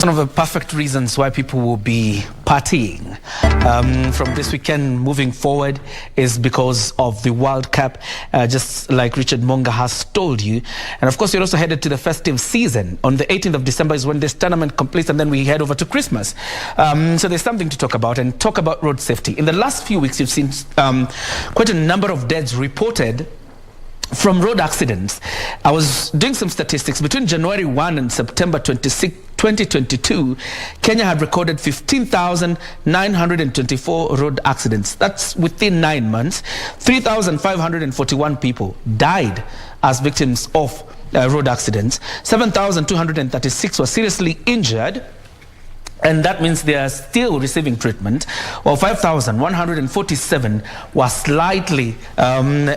One of the perfect reasons why people will be partying from this weekend moving forward is because of the World Cup, just like Richard Monga has told you. And of course, you're also headed to the festive season. On the 18th of December is when this tournament completes, and then we head over to Christmas. So there's something to talk about, and talk about road safety. In the last few weeks, you've seen quite a number of deaths reported from road accidents. I was doing some statistics. Between January 1 and September 26, 2022, Kenya had recorded 15,924 road accidents. That's within 9 months. 3,541 people died as victims of road accidents. 7,236 were seriously injured, and that means they are still receiving treatment, while 5,147 were slightly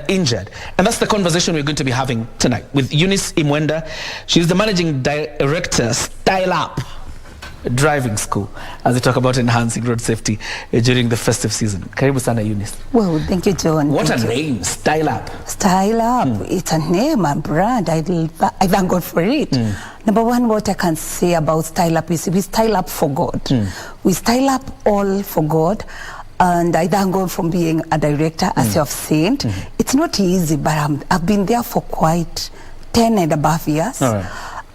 injured. And that's the conversation we're going to be having tonight with Eunice Imwendwa. She's the managing director, Style Up Driving School, as we talk about enhancing road safety during the festive season. Karibu sana, Eunice. Well, thank you, John. What a name, Style Up. Style Up. It's a name, a brand. I thank God for it. Number one, what I can say about Style Up is we style up for God. We style up all for God. And I thank God for being a director, as you have said. It's not easy, but I've been there for quite 10 and above years. All right.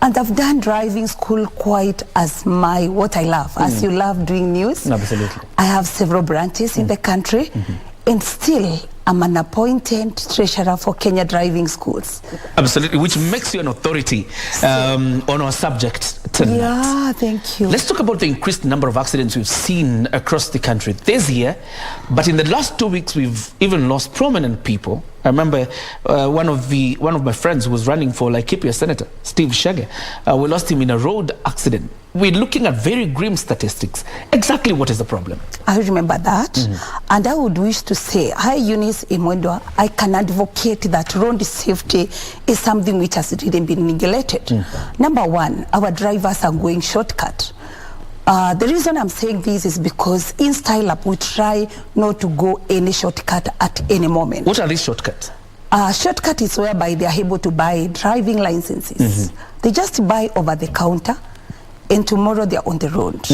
And I've done driving school quite as what I love. As you love doing news. Absolutely. I have several branches in the country. And still, I'm an appointed treasurer for Kenya driving schools. Absolutely, which makes you an authority on our subject tonight. Yeah, thank you. Let's talk about the increased number of accidents we've seen across the country this year. But in the last 2 weeks, we've even lost prominent people. I remember one of my friends who was running for Laikipia Senator, Steve Shege. We lost him in a road accident. We're looking at very grim statistics. Exactly what is the problem? I remember that. And I would wish to say, hi, Eunice Imwendwa, I can advocate that road safety is something which has really been neglected. Number one, our drivers are going shortcut. The reason I'm saying this is because in Style Up, we try not to go any shortcut at any moment. What are these shortcuts? Shortcut is whereby they are able to buy driving licenses. They just buy over the counter, and tomorrow they're on the road.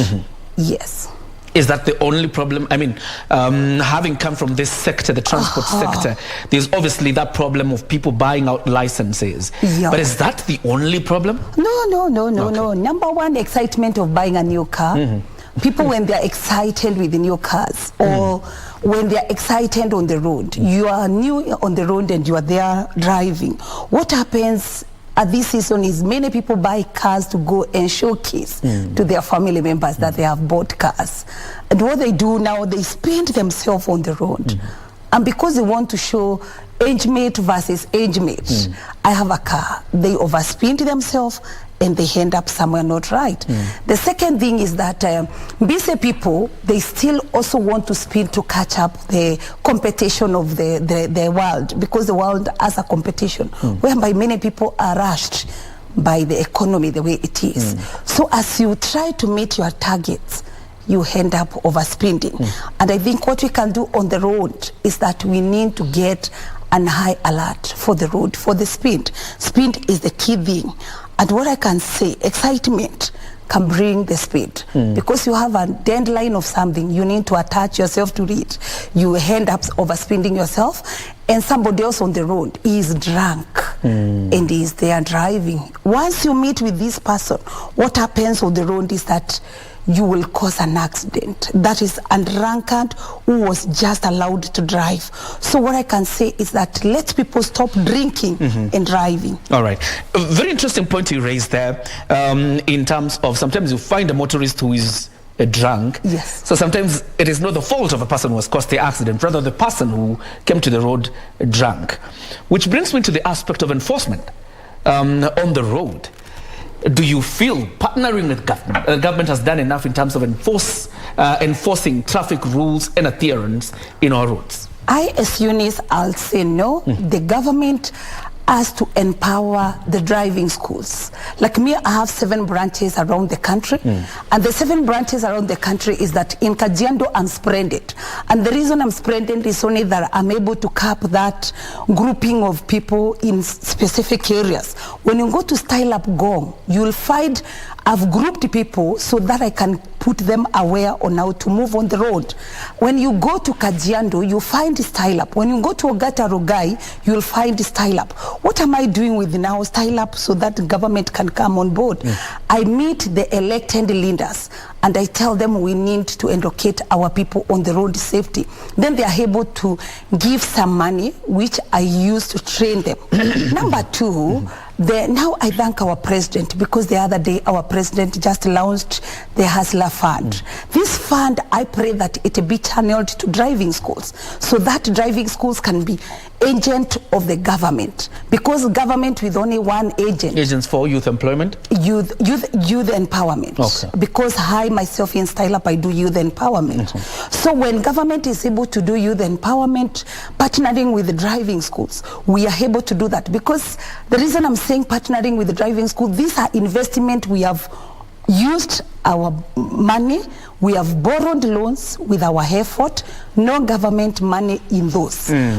Yes. Is that the only problem? I mean, having come from this sector, the transport sector, there's obviously that problem of people buying out licenses. Yeah. But is that the only problem? No. Number one, excitement of buying a new car. People, when they're excited with the new cars, or when they're excited on the road, you are new on the road and you are there driving. What happens at this season is many people buy cars to go and showcase to their family members that they have bought cars. And what they do now, they spend themselves on the road. And because they want to show age mate versus age mate, I have a car, they overspend themselves and they end up somewhere not right. The second thing is that busy people, they still also want to speed to catch up the competition of the world, because the world has a competition whereby many people are rushed by the economy the way it is. So as you try to meet your targets, you end up overspending. And I think what we can do on the road is that we need to get an high alert for the road, for the speed. Speed is the key thing. And what I can say, excitement can bring the speed. Because you have a deadline of something, you need to attach yourself to it. You end up overspending yourself, and somebody else on the road is drunk and is there driving. Once you meet with this person, what happens on the road is that you will cause an accident. That is a drunkard who was just allowed to drive. So what I can say is that let people stop drinking and driving. All right. A very interesting point you raised there, in terms of sometimes you find a motorist who is drunk. Yes. So sometimes it is not the fault of a person who has caused the accident, rather the person who came to the road drunk. Which brings me to the aspect of enforcement on the road. Do you feel partnering with government, government has done enough in terms of enforcing traffic rules and adherence in our roads? As Eunice, I'll say no. The government us to empower the driving schools. Like me, I have 7 branches around the country, and the 7 branches around the country is that in Kajiado I'm spreaded, and the reason I'm spreaded is only that I'm able to cap that grouping of people in specific areas. When you go to Style Up Gong, you'll find I've grouped people so that I can put them aware on how to move on the road. When you go to Kajiado, you find Style Up. When you go to Ogata Rogai, you'll find Style Up. What am I doing with now Style Up so that the government can come on board? I meet the elected leaders and I tell them we need to educate our people on the road safety. Then they are able to give some money, which I use to train them. Number 2, now I thank our president, because the other day our president just launched the Hustler Fund. This fund, I pray that it be channeled to driving schools, so that driving schools can be agent of the government, because government with only one agent. Agents for youth employment? Youth empowerment. Okay. Because I myself in Style Up, I do youth empowerment. So when government is able to do youth empowerment, partnering with the driving schools, we are able to do that. Because the reason I'm saying partnering with the driving school, these are investment. We have used our money, we have borrowed loans with our effort, no government money in those.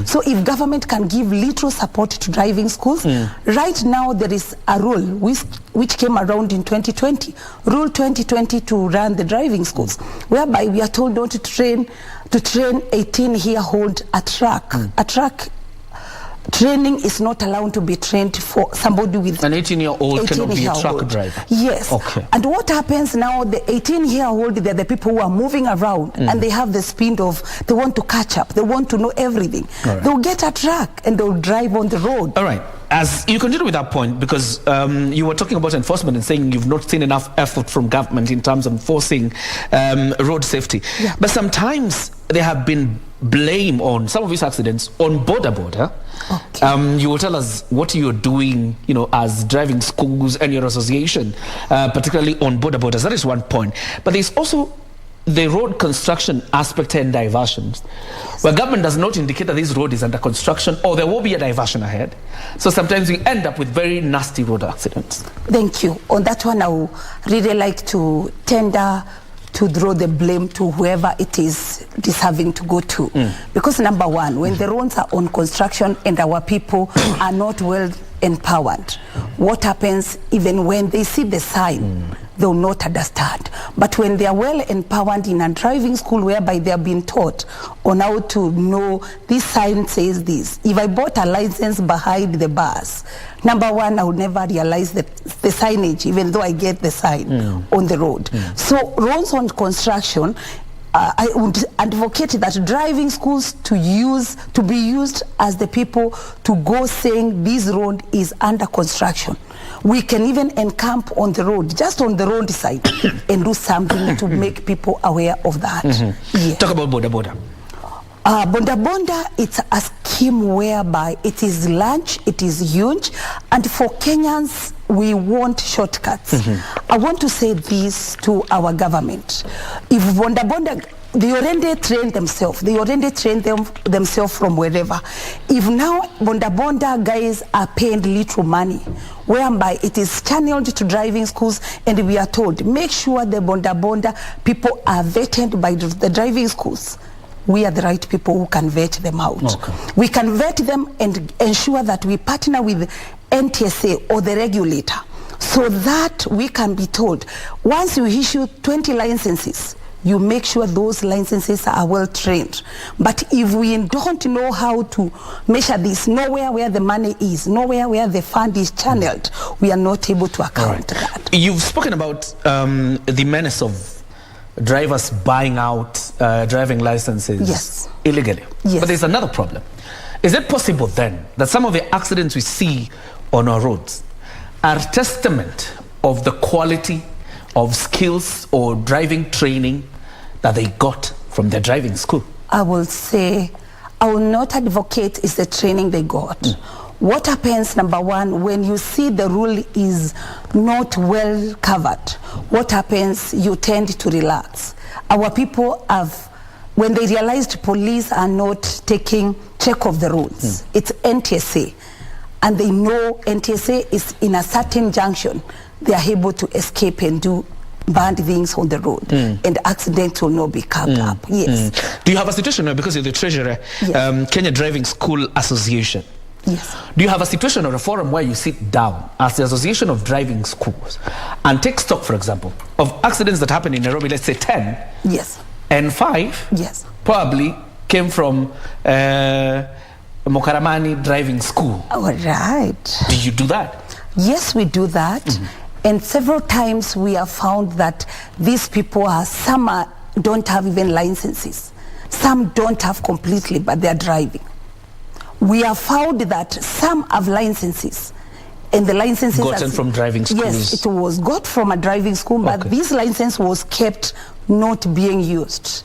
So if government can give little support to driving schools, right now there is a rule which came around in 2020, Rule 2020 to run the driving schools, whereby we are told not to train 18-year-old a truck. A truck training is not allowed to be trained for somebody with an 18-year-old cannot be a truck driver. Yes. Okay. And what happens now, the 18-year-old, they're the people who are moving around and they have the speed of, they want to catch up, they want to know everything. Right. They'll get a truck and they'll drive on the road. All right. As you continue with that point, because you were talking about enforcement and saying you've not seen enough effort from government in terms of enforcing road safety. Yeah. But sometimes there have been blame on some of these accidents on border. Okay. You will tell us what you're doing, as driving schools and your association, particularly on borders. That is one point. But there's also the road construction aspect and diversions, where government does not indicate that this road is under construction or there will be a diversion ahead. So sometimes we end up with very nasty road accidents. Thank you. On that one, I would really like to tender to draw the blame to whoever it is deserving to go to. Because number 1, when the roads are on construction and our people are not well empowered, what happens even when they see the sign? They will not understand. But when they are well empowered in a driving school, whereby they are being taught on how to know this sign says this. If I bought a license behind the bus, number 1, I would never realize the signage, even though I get the sign on the road. So roads on construction, I would advocate that driving schools to be used as the people to go saying this road is under construction. We can even encamp on the road, just on the road side, and do something to make people aware of that. Yeah. Talk about Boda Boda. Boda Boda, it's a scheme whereby it is large, it is huge, and for Kenyans, we want shortcuts. I want to say this to our government. If Boda Boda, they already trained themselves. They already trained themselves from wherever. If now Boda Boda guys are paying little money, whereby it is channeled to driving schools, and we are told, make sure the Boda Boda people are vetted by the driving schools. We are the right people who can vet them out. Okay. We can vet them and ensure that we partner with NTSA or the regulator, so that we can be told, once you issue 20 licenses, you make sure those licenses are well trained. But if we don't know how to measure this, nowhere where the money is, nowhere where the fund is channeled, we are not able to account that. You've spoken about the menace of drivers buying out driving licenses illegally. Yes. But there's another problem. Is it possible then that some of the accidents we see on our roads are testament of the quality of skills or driving training that they got from their driving school? I will say, I will not advocate is the training they got. What happens, number 1, when you see the rule is not well covered, what happens, you tend to relax. Our people have, when they realized police are not taking check of the roads, it's NTSA. and they know NTSA is in a certain junction, they are able to escape and do bad things on the road, and accidents will not be covered up. Yes. Do you have a situation where, because you're the treasurer, Yes. Kenya Driving School Association, Yes. do you have a situation or a forum where you sit down as the Association of Driving Schools and take stock, for example, of accidents that happen in Nairobi, let's say 10, Yes. and 5 Yes. probably came from Mokaramani Driving School? All right. Do you do that? Yes, we do that. And several times we have found that these people don't have even licenses. Some don't have completely, but they are driving. We have found that some have licenses, and the licenses Gotten from driving schools. Yes, it was got from a driving school, but Okay. this license was kept not being used.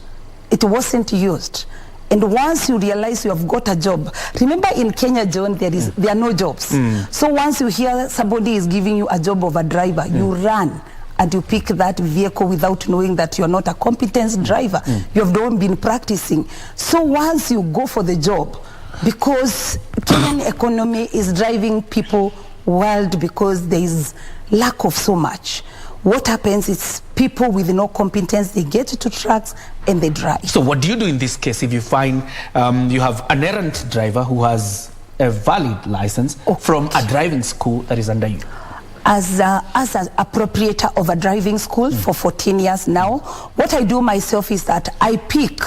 It wasn't used. And once you realize you have got a job, remember in Kenya, John, there are no jobs. So once you hear somebody is giving you a job of a driver, you run and you pick that vehicle without knowing that you're not a competent driver. You have not been practicing. So once you go for the job, because Kenyan economy is driving people wild because there is lack of so much. What happens is people with no competence, they get to trucks and they drive. So what do you do in this case if you find you have an errant driver who has a valid license from a driving school that is under you? As an appropriator of a driving school for 14 years now, what I do myself is that I pick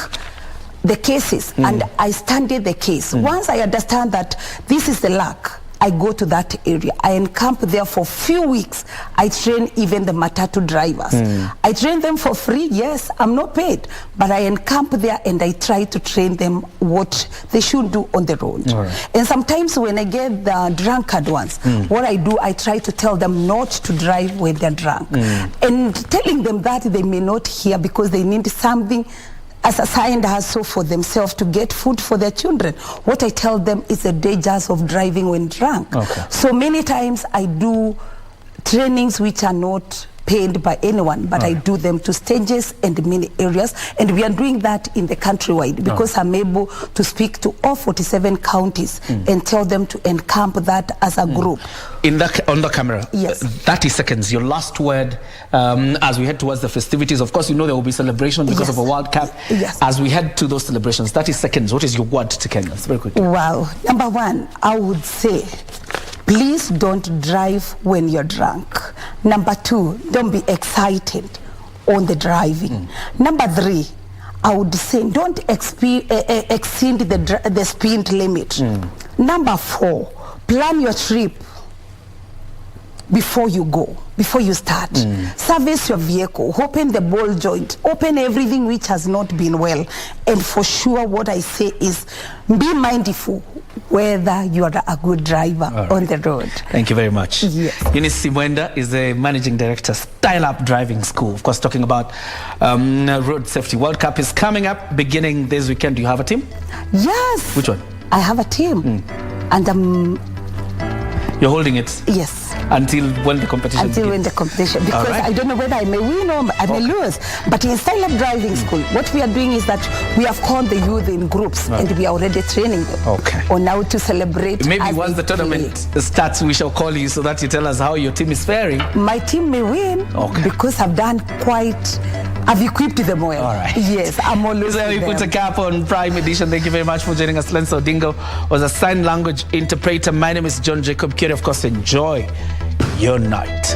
the cases and I study the case. Once I understand that this is the lack, I go to that area. I encamp there for few weeks. I train even the matatu drivers. I train them for free. Yes, I'm not paid, but I encamp there and I try to train them what they should do on the road. Right. And sometimes when I get the drunkard ones, what I do, I try to tell them not to drive when they're drunk. And telling them that they may not hear because they need something as a side hustle for themselves to get food for their children. What I tell them is the dangers of driving when drunk. Okay. So many times I do trainings which are not paid by anyone, but I do them to stages and many areas, and we are doing that in the countrywide because I'm able to speak to all 47 counties and tell them to encamp that as a group. On the camera, Yes. 30 seconds, your last word as we head towards the festivities. Of course, you know there will be celebration because of a World Cup. Yes. As we head to those celebrations, 30 seconds, what is your word to Kenyans? Very quickly. Wow. Number one, I would say, please don't drive when you're drunk. Number two, don't be excited on the driving. Number three, I would say don't exceed the speed limit. Number four, plan your trip before you go, before you start. Service your vehicle, open the ball joint, open everything which has not been well. And for sure, what I say is be mindful whether you are a good driver on the road. Thank you very much. Yes. Eunice Imwendwa is the Managing Director, Style Up Driving School. Of course, talking about Road Safety World Cup is coming up beginning this weekend. Do you have a team? Yes. Which one? I have a team. And You're holding it? yes. Until when the competition Until when begins? the competition, because I don't know whether I may win or I may lose. But in Style Up Driving School, what we are doing is that we have called the youth in groups and we are already training them on how to celebrate. Maybe as once they the tournament starts, we shall call you so that you tell us how your team is faring. My team may win because I've equipped them well. All right. Yes, I'm always So we with put a them. cap on Prime Edition. Thank you very much for joining us. Lenso Dingo was a sign language interpreter. My name is John Jacob Kioria. Of course, enjoy your night.